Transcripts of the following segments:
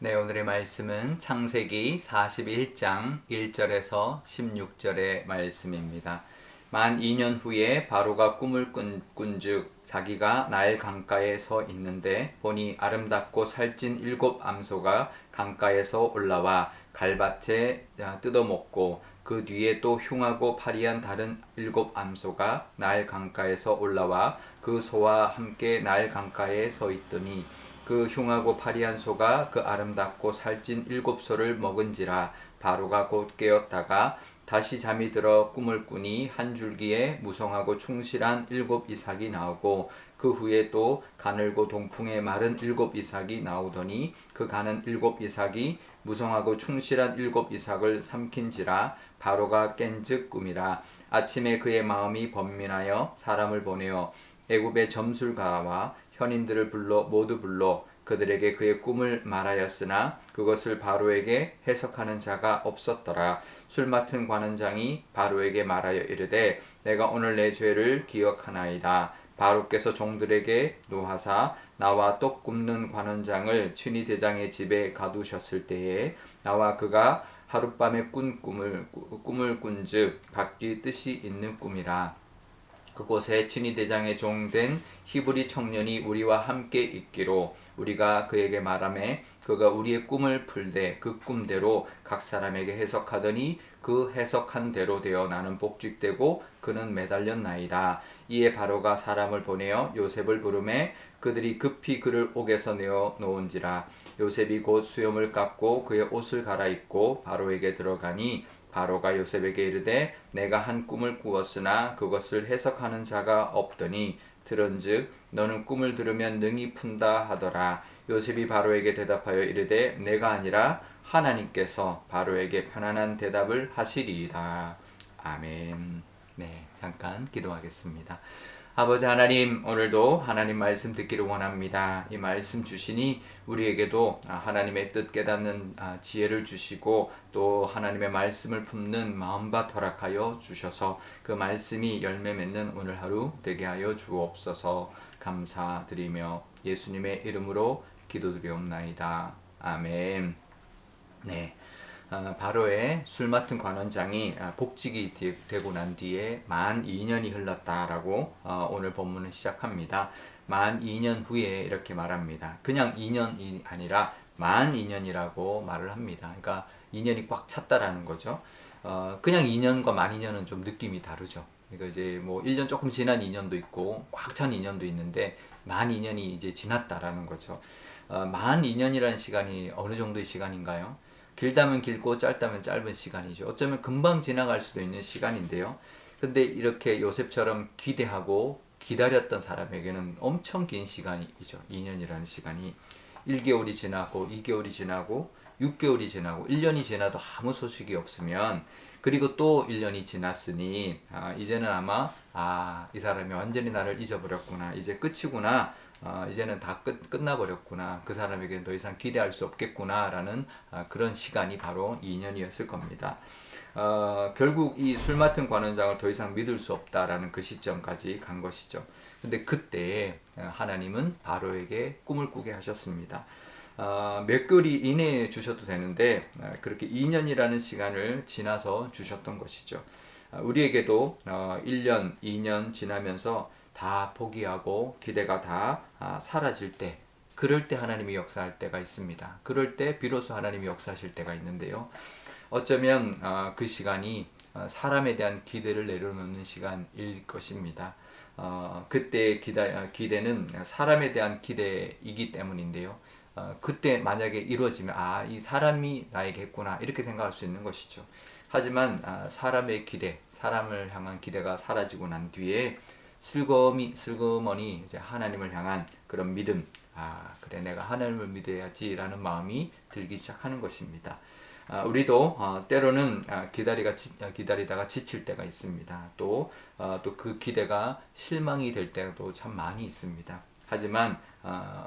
네, 오늘의 말씀은 창세기 41장 1절에서 16절의 말씀입니다. 만 2년 후에 바로가 꿈을 꾼즉 자기가 나일 강가에 서 있는데 보니 아름답고 살찐 7암소가 강가에서 올라와 갈밭에 뜯어먹고 그 뒤에 또 흉하고 파리한 다른 7암소가 나일 강가에서 올라와 그 소와 함께 나일 강가에 서 있더니 그 흉하고 파리한 소가 그 아름답고 살찐 7소를 먹은지라 바로가 곧 깨었다가 다시 잠이 들어 꿈을 꾸니 한 줄기에 무성하고 충실한 7이삭이 나오고 그 후에 또 가늘고 동풍에 마른 7이삭이 나오더니 그 가는 7이삭이 무성하고 충실한 7이삭을 삼킨지라 바로가 깬즉 꿈이라. 아침에 그의 마음이 번민하여 사람을 보내어 애굽의 점술가와 현인들을 모두 불러 그들에게 그의 꿈을 말하였으나 그것을 바로에게 해석하는 자가 없었더라. 술 맡은 관원장이 바로에게 말하여 이르되 내가 오늘 내 죄를 기억하나이다. 바로께서 종들에게 노하사 나와 떡 굽는 관원장을 친위 대장의 집에 가두셨을 때에 나와 그가 하룻밤에 꿈을 꾼즉 각기 뜻이 있는 꿈이라. 그곳에 친위 대장의 종된 히브리 청년이 우리와 함께 있기로 우리가 그에게 말하매 그가 우리의 꿈을 풀되 그 꿈대로 각 사람에게 해석하더니 그 해석한 대로 되어 나는 복직되고 그는 매달렸나이다. 이에 바로가 사람을 보내어 요셉을 부르매 그들이 급히 그를 옥에서 내어 놓은지라. 요셉이 곧 수염을 깎고 그의 옷을 갈아입고 바로에게 들어가니 바로가 요셉에게 이르되 내가 한 꿈을 꾸었으나 그것을 해석하는 자가 없더니 들은즉 너는 꿈을 들으면 능히 푼다 하더라. 요셉이 바로에게 대답하여 이르되 내가 아니라 하나님께서 바로에게 편안한 대답을 하시리이다. 아멘. 네, 잠깐 기도하겠습니다. 아버지 하나님, 오늘도 하나님 말씀 듣기를 원합니다. 이 말씀 주시니 우리에게도 하나님의 뜻 깨닫는 지혜를 주시고 또 하나님의 말씀을 품는 마음밭 허락하여 주셔서 그 말씀이 열매 맺는 오늘 하루 되게 하여 주옵소서. 감사드리며 예수님의 이름으로 기도드리옵나이다. 아멘. 네. 바로의 술 맡은 관원장이 복직이 되고 난 뒤에 만 2년이 흘렀다라고 오늘 본문을 시작합니다. 만 2년 후에 이렇게 말합니다. 그냥 2년이 아니라 만 2년이라고 말을 합니다. 그러니까 2년이 꽉 찼다라는 거죠. 그냥 2년과 만 2년은 좀 느낌이 다르죠. 그러니까 이제 뭐 1년 조금 지난 2년도 있고 꽉 찬 2년도 있는데 만 2년이 이제 지났다라는 거죠. 만 2년이라는 시간이 어느 정도의 시간인가요? 길다면 길고 짧다면 짧은 시간이죠. 어쩌면 금방 지나갈 수도 있는 시간인데요. 근데 이렇게 요셉처럼 기대하고 기다렸던 사람에게는 엄청 긴 시간이죠. 2년이라는 시간이. 1개월이 지나고 2개월이 지나고 6개월이 지나고 1년이 지나도 아무 소식이 없으면 그리고 또 1년이 지났으니 이제는 아마 이 사람이 완전히 나를 잊어버렸구나. 이제 끝이구나. 이제는 다 끝나버렸구나. 그 사람에게는 더 이상 기대할 수 없겠구나 라는 그런 시간이 바로 2년이었을 겁니다. 결국 이 술 맡은 관원장을 더 이상 믿을 수 없다라는 그 시점까지 간 것이죠. 근데 그때 하나님은 바로에게 꿈을 꾸게 하셨습니다. 몇 개월이 이내에 주셔도 되는데 그렇게 2년이라는 시간을 지나서 주셨던 것이죠. 우리에게도 1년, 2년 지나면서 다 포기하고 기대가 다 사라질 때, 그럴 때 하나님이 역사할 때가 있습니다. 그럴 때 비로소 하나님이 역사하실 때가 있는데요. 어쩌면 그 시간이 사람에 대한 기대를 내려놓는 시간일 것입니다. 그때 기대는 사람에 대한 기대이기 때문인데요. 그때 만약에 이루어지면 이 사람이 나에게 했구나 이렇게 생각할 수 있는 것이죠. 하지만 사람의 기대, 사람을 향한 기대가 사라지고 난 뒤에 슬그머니 이제 하나님을 향한 그런 믿음, 그래 내가 하나님을 믿어야지라는 마음이 들기 시작하는 것입니다. 우리도 때로는 기다리다가 지칠 때가 있습니다. 또 그 기대가 실망이 될 때도 참 많이 있습니다. 하지만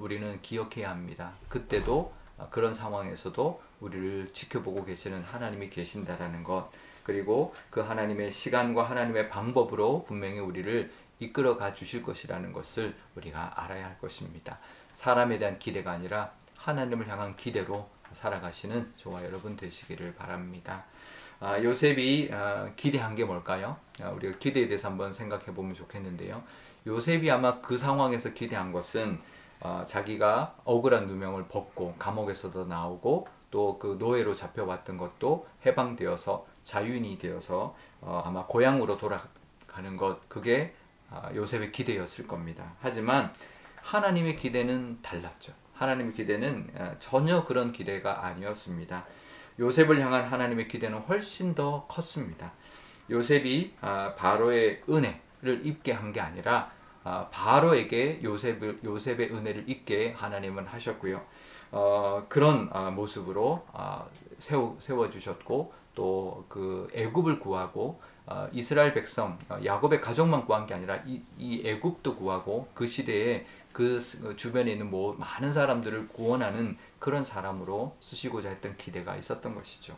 우리는 기억해야 합니다. 그때도 그런 상황에서도 우리를 지켜보고 계시는 하나님이 계신다라는 것, 그리고 그 하나님의 시간과 하나님의 방법으로 분명히 우리를 이끌어 가 주실 것이라는 것을 우리가 알아야 할 것입니다. 사람에 대한 기대가 아니라 하나님을 향한 기대로 살아가시는 저와 여러분 되시기를 바랍니다. 요셉이 기대한 게 뭘까요? 우리가 기대에 대해서 한번 생각해 보면 좋겠는데요. 요셉이 아마 그 상황에서 기대한 것은 자기가 억울한 누명을 벗고 감옥에서도 나오고 또 그 노예로 잡혀왔던 것도 해방되어서 자유인이 되어서 아마 고향으로 돌아가는 것, 그게 요셉의 기대였을 겁니다. 하지만 하나님의 기대는 달랐죠. 하나님의 기대는 전혀 그런 기대가 아니었습니다. 요셉을 향한 하나님의 기대는 훨씬 더 컸습니다. 요셉이 바로의 은혜를 입게 한 게 아니라 바로에게 요셉의 은혜를 입게 하나님은 하셨고요. 그런 모습으로 세워주셨고 또 그 애굽을 구하고 이스라엘 백성 야곱의 가족만 구한 게 아니라 이 애굽도 구하고 그 시대에 그 주변에 있는 많은 사람들을 구원하는 그런 사람으로 쓰시고자 했던 기대가 있었던 것이죠.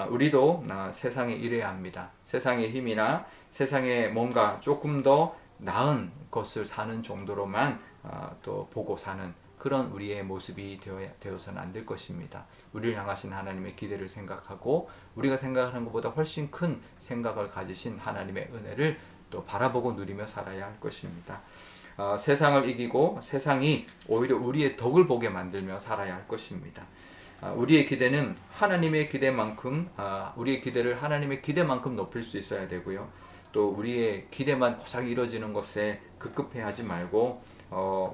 우리도 세상에 이래야 합니다. 세상의 힘이나 세상에 뭔가 조금 더 나은 것을 사는 정도로만 또 보고 사는 그런 우리의 모습이 되어서는 안 될 것입니다. 우리를 향하신 하나님의 기대를 생각하고 우리가 생각하는 것보다 훨씬 큰 생각을 가지신 하나님의 은혜를 또 바라보고 누리며 살아야 할 것입니다. 세상을 이기고 세상이 오히려 우리의 덕을 보게 만들며 살아야 할 것입니다. 우리의 기대는 하나님의 기대만큼 우리의 기대를 하나님의 기대만큼 높일 수 있어야 되고요. 또 우리의 기대만 고작 이루어지는 것에 급급해하지 말고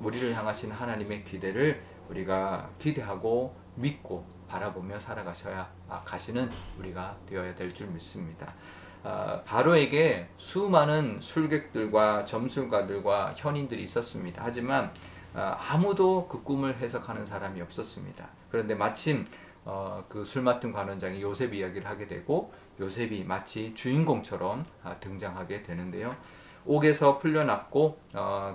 우리를 향하신 하나님의 기대를 우리가 기대하고 믿고 바라보며 살아가셔야 가시는 우리가 되어야 될 줄 믿습니다. 바로에게 수많은 술객들과 점술가들과 현인들이 있었습니다. 하지만 아무도 그 꿈을 해석하는 사람이 없었습니다. 그런데 마침 그 술 맡은 관원장이 요셉 이야기를 하게 되고 요셉이 마치 주인공처럼 등장하게 되는데요. 옥에서 풀려났고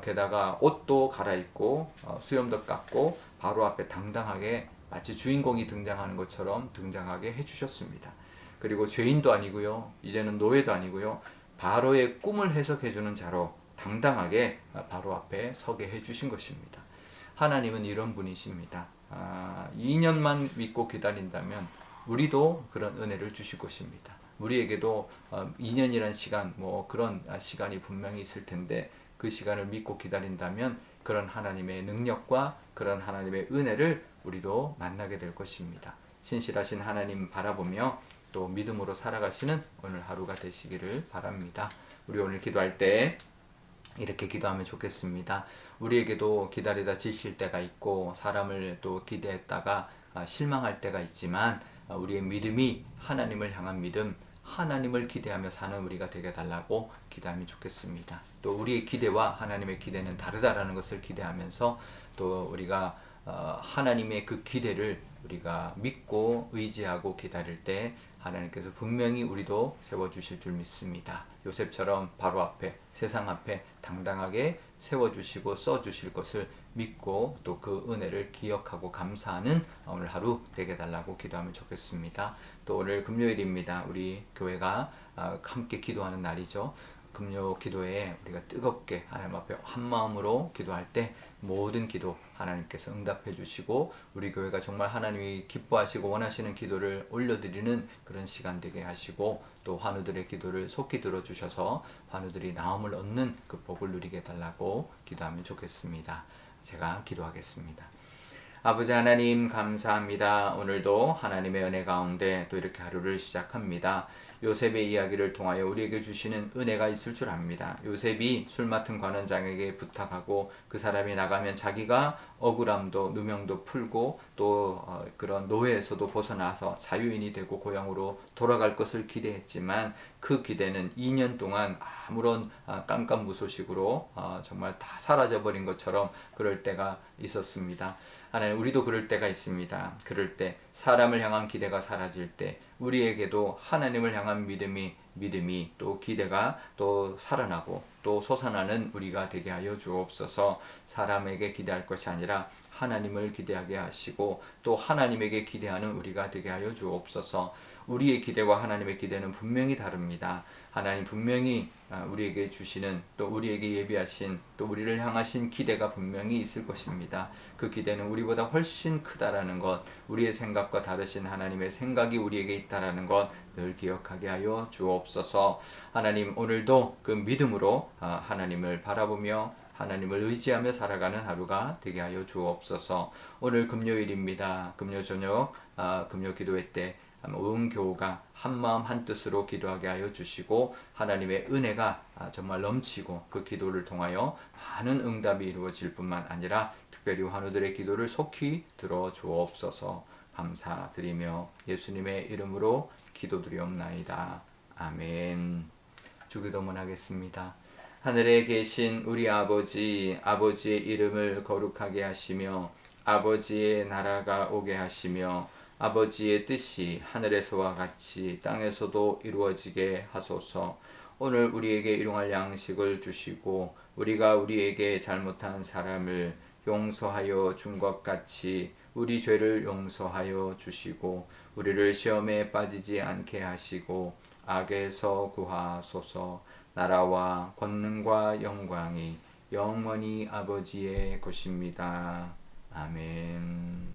게다가 옷도 갈아입고 수염도 깎고 바로 앞에 당당하게 마치 주인공이 등장하는 것처럼 등장하게 해주셨습니다. 그리고 죄인도 아니고요, 이제는 노예도 아니고요, 바로의 꿈을 해석해주는 자로 당당하게 바로 앞에 서게 해주신 것입니다. 하나님은 이런 분이십니다. 2년만 믿고 기다린다면 우리도 그런 은혜를 주실 것입니다. 우리에게도 2년이란 시간, 그런 시간이 분명히 있을 텐데 그 시간을 믿고 기다린다면 그런 하나님의 능력과 그런 하나님의 은혜를 우리도 만나게 될 것입니다. 신실하신 하나님 바라보며 또 믿음으로 살아가시는 오늘 하루가 되시기를 바랍니다. 우리 오늘 기도할 때 이렇게 기도하면 좋겠습니다. 우리에게도 기다리다 지칠 때가 있고 사람을 또 기대했다가 실망할 때가 있지만 우리의 믿음이 하나님을 향한 믿음, 하나님을 기대하며 사는 우리가 되게 달라고 기도하면 좋겠습니다. 또 우리의 기대와 하나님의 기대는 다르다라는 것을 기대하면서 또 우리가 하나님의 그 기대를 우리가 믿고 의지하고 기다릴 때 하나님께서 분명히 우리도 세워주실 줄 믿습니다. 요셉처럼 바로 앞에 세상 앞에 당당하게 세워주시고 써주실 것을 믿고 또 그 은혜를 기억하고 감사하는 오늘 하루 되게 달라고 기도하면 좋겠습니다. 또 오늘 금요일입니다. 우리 교회가 함께 기도하는 날이죠. 금요 기도에 우리가 뜨겁게 하나님 앞에 한 마음으로 기도할 때 모든 기도 하나님께서 응답해 주시고 우리 교회가 정말 하나님이 기뻐하시고 원하시는 기도를 올려드리는 그런 시간 되게 하시고 또 환우들의 기도를 속히 들어주셔서 환우들이 나음을 얻는 그 복을 누리게 달라고 기도하면 좋겠습니다. 제가 기도하겠습니다. 아버지 하나님 감사합니다. 오늘도 하나님의 은혜 가운데 또 이렇게 하루를 시작합니다. 요셉의 이야기를 통하여 우리에게 주시는 은혜가 있을 줄 압니다. 요셉이 술 맡은 관원장에게 부탁하고 그 사람이 나가면 자기가 억울함도 누명도 풀고 또 그런 노예에서도 벗어나서 자유인이 되고 고향으로 돌아갈 것을 기대했지만 그 기대는 2년 동안 아무런 깜깜무소식으로 정말 다 사라져버린 것처럼 그럴 때가 있었습니다. 하나님, 우리도 그럴 때가 있습니다. 그럴 때 사람을 향한 기대가 사라질 때 우리에게도 하나님을 향한 믿음이 또 기대가 또 살아나고 또 솟아나는 우리가 되게 하여 주옵소서. 사람에게 기대할 것이 아니라 하나님을 기대하게 하시고 또 하나님에게 기대하는 우리가 되게 하여 주옵소서. 우리의 기대와 하나님의 기대는 분명히 다릅니다. 하나님 분명히 우리에게 주시는 또 우리에게 예비하신 또 우리를 향하신 기대가 분명히 있을 것입니다. 그 기대는 우리보다 훨씬 크다라는 것, 우리의 생각과 다르신 하나님의 생각이 우리에게 있다라는 것 늘 기억하게 하여 주옵소서. 하나님 오늘도 그 믿음으로 하나님을 바라보며 하나님을 의지하며 살아가는 하루가 되게 하여 주옵소서. 오늘 금요일입니다. 금요 저녁 금요 기도회 때 온 교우가 한마음 한뜻으로 기도하게 하여 주시고 하나님의 은혜가 정말 넘치고 그 기도를 통하여 많은 응답이 이루어질 뿐만 아니라 특별히 환우들의 기도를 속히 들어 주옵소서. 감사드리며 예수님의 이름으로 기도드리옵나이다. 아멘. 주기도문 하겠습니다. 하늘에 계신 우리 아버지, 아버지의 이름을 거룩하게 하시며 아버지의 나라가 오게 하시며 아버지의 뜻이 하늘에서와 같이 땅에서도 이루어지게 하소서. 오늘 우리에게 일용할 양식을 주시고 우리가 우리에게 잘못한 사람을 용서하여 준 것 같이 우리 죄를 용서하여 주시고 우리를 시험에 빠지지 않게 하시고 악에서 구하소서. 나라와 권능과 영광이 영원히 아버지의 것입니다. 아멘.